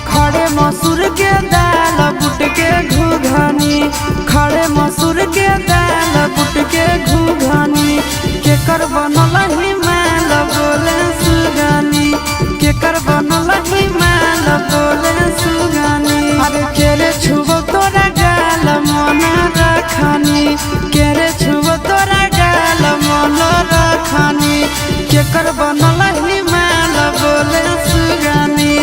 खड़े मसूर के दाल बुट के घुघनी, खड़े मसूर के दाल बुट के घुघनी, केकर बनल हिमाल बोले सुगनी, केकर बनल हिमाल बोले सुगनी। अरे केरे छुबो तोरा गाल मन रखनी, केरे छुबो तोरा गाल मन रखनी, केकर बनल हिमाल बोले सुगनी,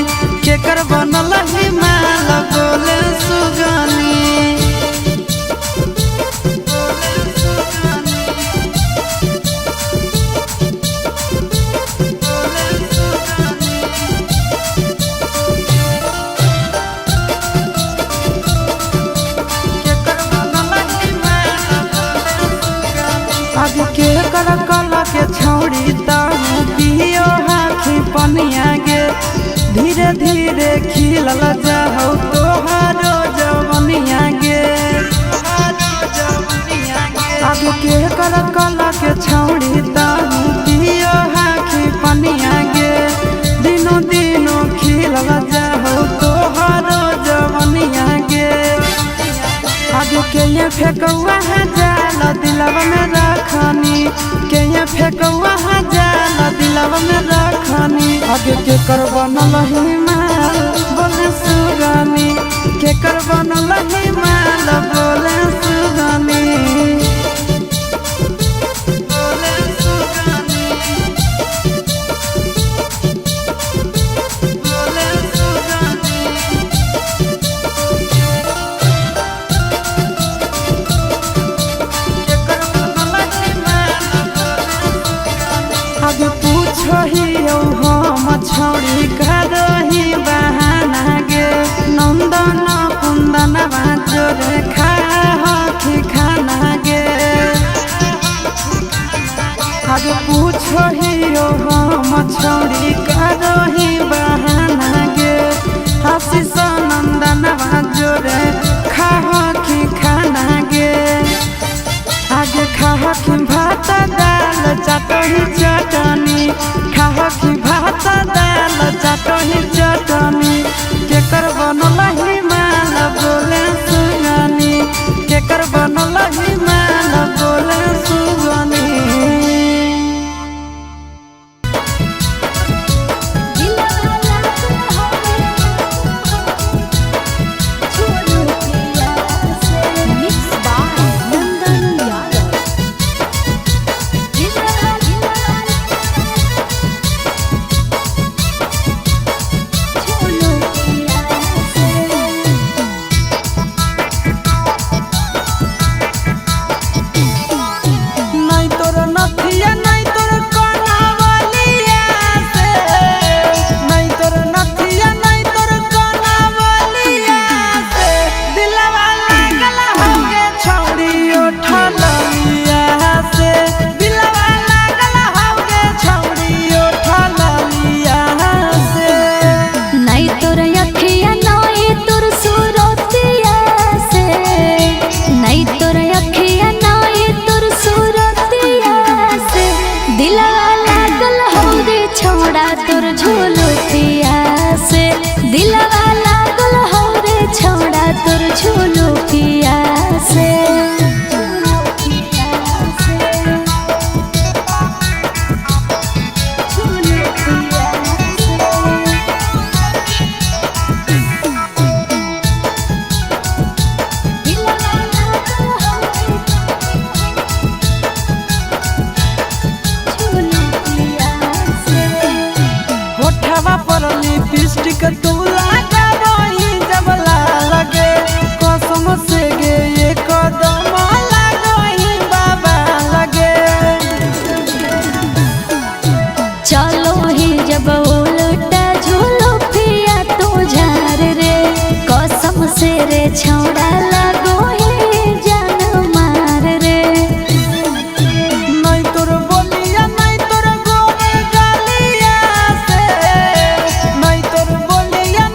केकर बनल हिमाल बोले सुगनी। अब के कर कला के छौड़ी ताहू पियो हाखी पनिया गे, धीरे धीरे खिलल जाहौ तोहारो जवनिया गे। अब के कर कला के छौड़ी ताहू पियो हाखी पनिया गे, दिनों दिनों खिलल जाहौ तोहारो जवनिया गे। आगे के ये फेंकौआ जाल दिलवा में रखनी, के ये फेंकौआ जाल दिलवा में रखनी। आगे के कर बनल हिमाल बोले सुगनी, के कर बनल हिमाल बोले सुगनी। आगे पूछो ही हम छौड़ी करही बहाना गे, नंदन कुंदन जोरे खाही खाना गे। आगे पूछो ही हम छौड़ी करही बहाना गे, आशीष नंदन जोरे खाही खाना गे। आगे खाही भात दाल चटनी चटनी, खाही भात दाल चटनी चटनी, केकर बनल हिमाल बोले सुगनी, केकर बनल हिमाल बोले सुगनी। छौड़ा लगो हे जान मार रे, नहीं तोर बोलिया नहीं तोर गोबर गालिया से, नहीं तोर बोलिया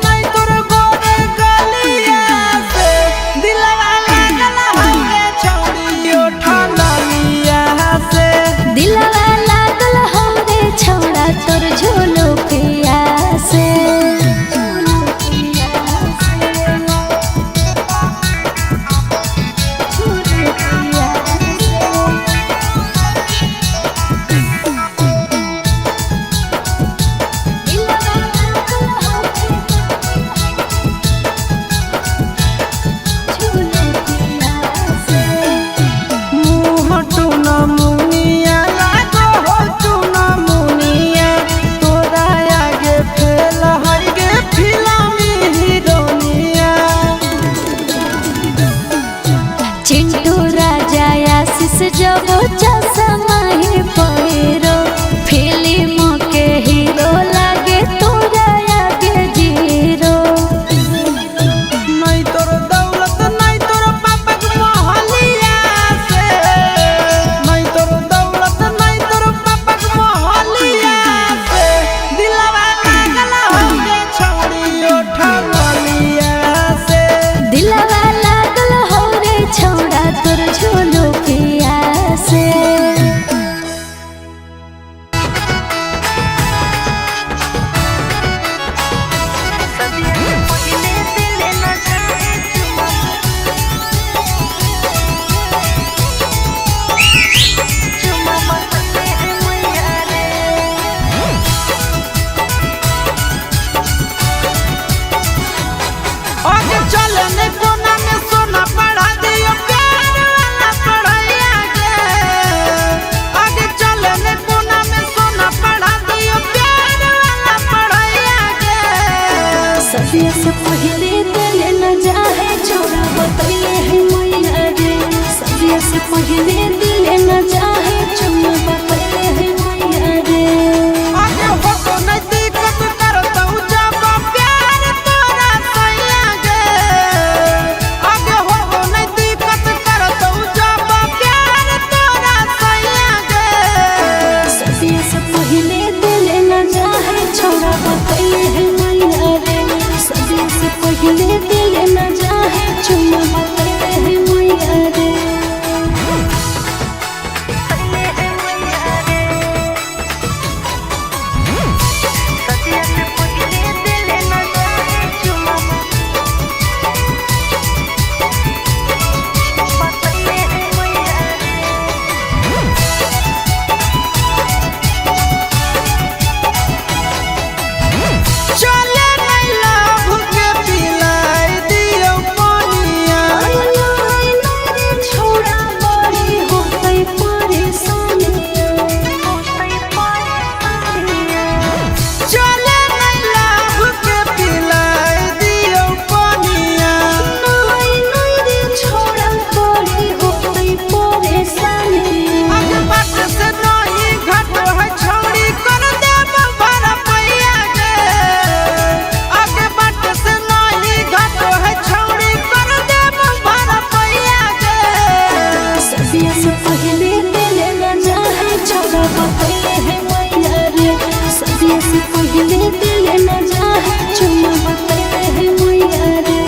सदिया से पहले दिल न जाए छोड़ा बतैले है मैया रे सदिया से पहले दिल न जाए छोड़ा बतैले है मैया रे आगे हो तो नहीं दिक्कत करता हूँ जब प्यार तोरा सैया गे आगे हो तो नहीं दिक्कत करता हूँ जब प्यार तोरा सैया गे सदिया से पहले दिल न जाए छोड़ा बतैले है मैया रे सदिया से पहले दिल न जाए छोड़ा बतैले है मैया रे चले नहीं लाभ के पिलाई दियो पानिया छोड़ा बड़ी होते परेशानी चले नहीं लाभ के पिलाई दियो पानिया छोड़ा बड़ी होते परेशानी आगे बात से नहीं घट है छौड़ी कर दे भरा पैया गे आगे बात से नहीं घट है छौड़ी कर दे भरा पैया गे सदिया से पहले दिल न जाए छोड़ा बतैले है मैया रे सदिया से पहले दिल न जाए छोड़ा बतैले है मैया रे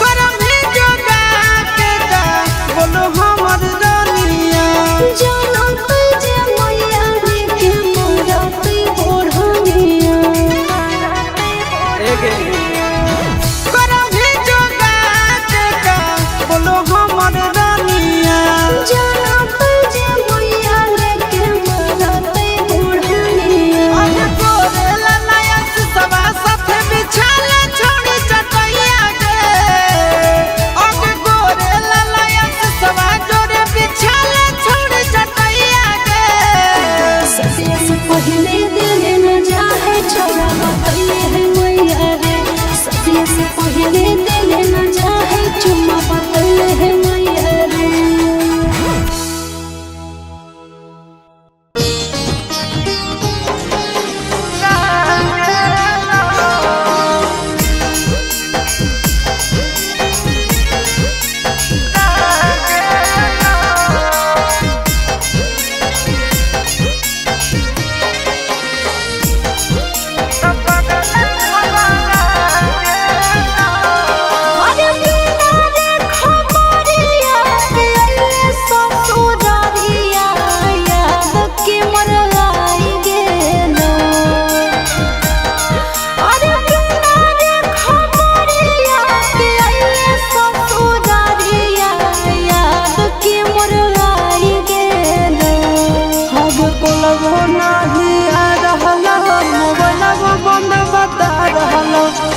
करम ही जोगा के जा बोलो हमर रानिया जानो तुझे मैया रे के मोरा पे ओढ़निया करम ही जोगा के जा बोलो हमर रानिया जानो तुझे मैया रे के मोरा पे ओढ़निया आगे गोरे ललाया सवा साथे बिछाले छोड़ी चटैया गे आगे गोरे ललाया सवा जोरे बिछाले छोड़ी चटैया गे सदिया से पहले दिल न जाए छोड़ा बतैले है मैया रे सदिया से पहले दिल न जाए चुम्मा बतैले है मैया रे अरे बिना रे खबरिया के ससुरारिया याद के मन लाई गेलो अरे बिना रे खबरिया के ससुरारिया याद के मन लाई गेलो अब कोलबो नाही आ रहल मोबाइल बंद बता रहल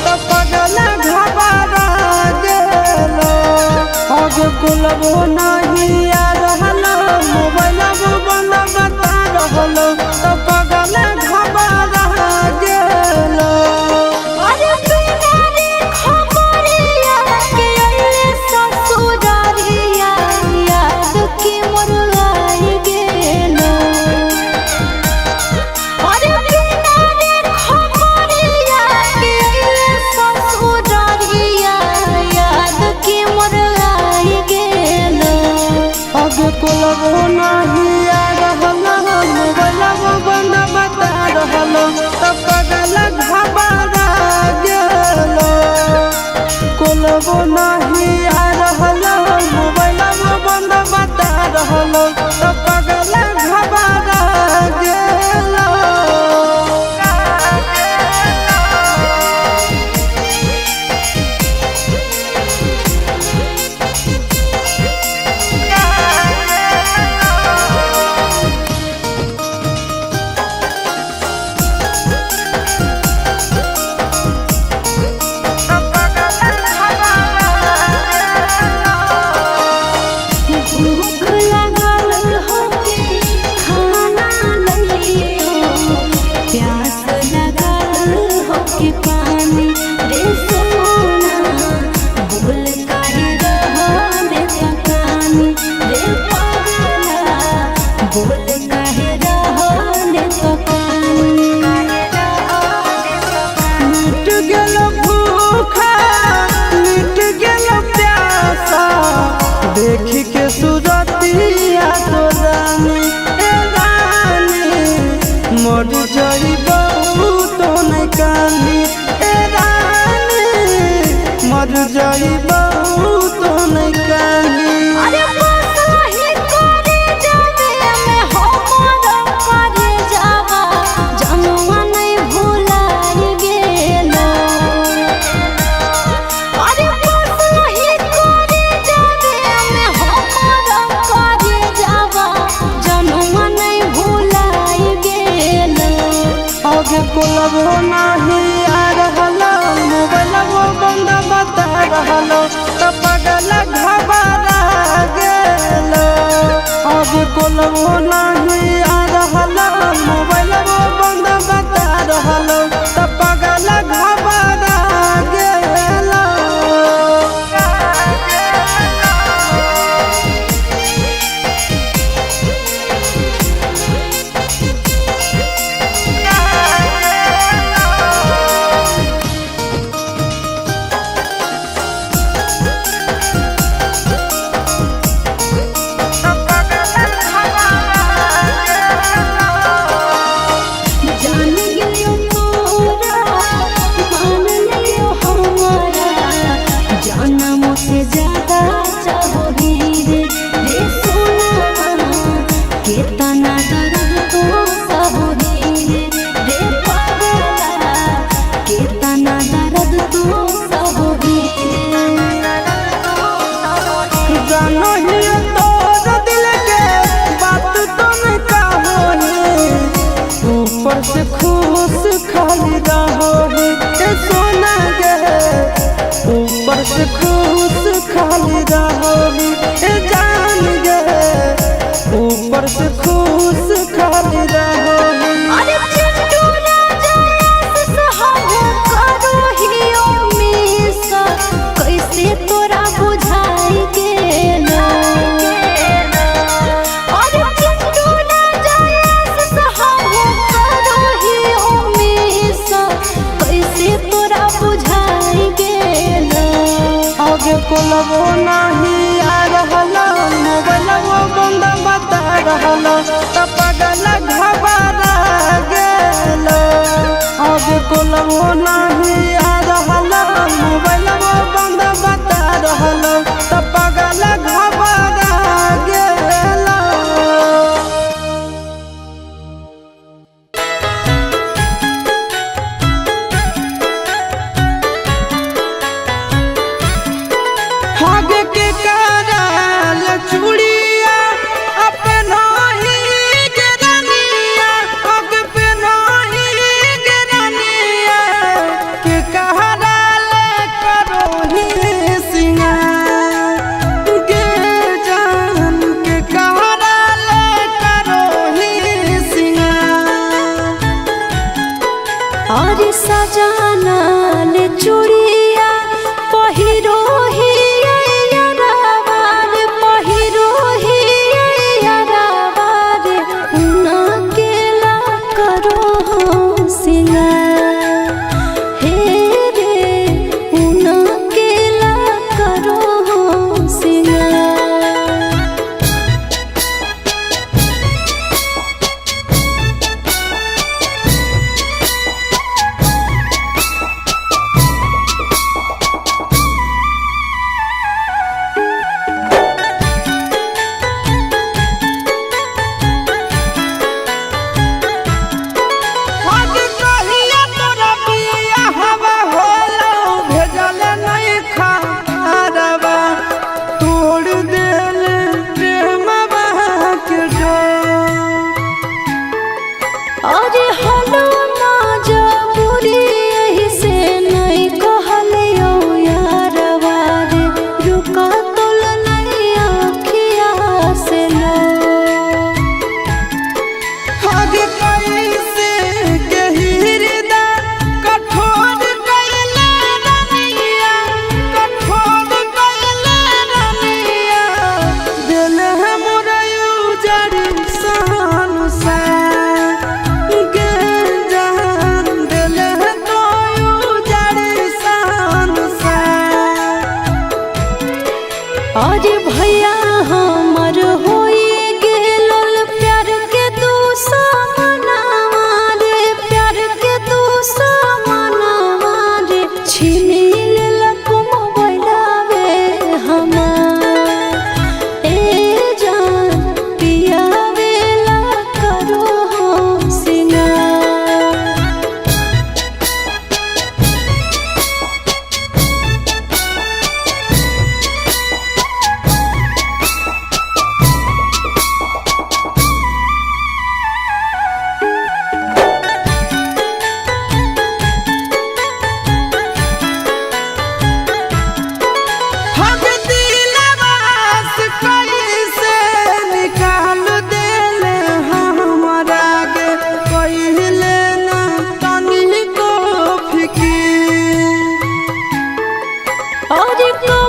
तो पगला घबरा गेलो अब कोलबो नाही आ रहल मोबाइल बंद बता रहल तो पगला घबरा गेलो अरे बिना रे खबरिया के ससुरारिया याद के मन लाई गेलो अरे बिना रे खबरिया के ससुरारिया याद के मन लाई गेलो अब कोलबो नाही आ रहल मोबाइल बंद बता रहल तो पगला घबरा गेलो कोलबो नाही आ रहल मोबाइल बंद बता रहल तो पगला घबरा गेलो मर जाइबा तो नहीं कही। अरे बसही करे जावे में हमर करे जावा जनवा नहीं भुलाई गेलो। अरे बसही करे जावे में हमर करे जावा जनवा नहीं भुलाई गेलो। आगे कोलबो नहीं आ रहलो मोबाइलबो बंद बता रहलो तो पगल घबरा गेलो। आगे कोलबो नहीं आ रहलो मोबाइलबो बंद बता रहलो तो पगल घबरा गेलो। जान गेलियो तोरा मान लियो हमारा जनम से ज्यादा चाहोगी रे सोना कितना दर्द तो सहोगी रे पागला कितना दर्द तो सहोगी। जानो ही तोर दिल के बात तुम कहोगी ऊपर से खुश खाली रहोगी ए सोना गे। ऊपर से खुश खाली रहोगी ए जान गे। ऊपर से खुश खाली रहोगी। अरे चिंटू राजा सहारा करो ही उम्मीद कैसे तोरा बुझाई गेलो। अरे चिंटू राजा सहारा करो ही उम्मीद कैसे तोरा बुझाई गेलो। आगे कोलबो नहीं आ रहलो मोबाइलबो बंद बता रहलो तो पगल घबरा गेलो। आगे कोलबो नहीं आ रहलो मोबाइलबो बंद बता रहलो तो पगल घबरा गेलो। आगे के कराल चूड़िया अपना ही गिरनिया आगे पे नहीं गिरनिया के कहराल करो ही सिंगार गे जान के कहराल करो ही सिंगार। अरे सजाना ले चूड़िया पहिरो ही यारावार पहिरो ही यारावार उना केला करो हो सिंगार हे रे उना केला करो हो सिंगार। आगे कहिया तोरा बिया हवा होलो भेजल नहीं खारवा तोड़ देल प्रेमवा के डोर। अरे हलो ना जबूरी यही से नहीं कहलियो यारवा रे रुका तोल नहीं आखिया से लो। आगे कैसे के हृदय कठोर कैले रनिया कठोर कैले रनिया दिल है मोरा उजड़ सहन सा गे जान दिल है तो उजड़ सहन सा। अरे भैया हमर होई गेल प्यार के तू सामनावा रे प्यार के तू सामनावा रे छीन लेलक मोबाइल और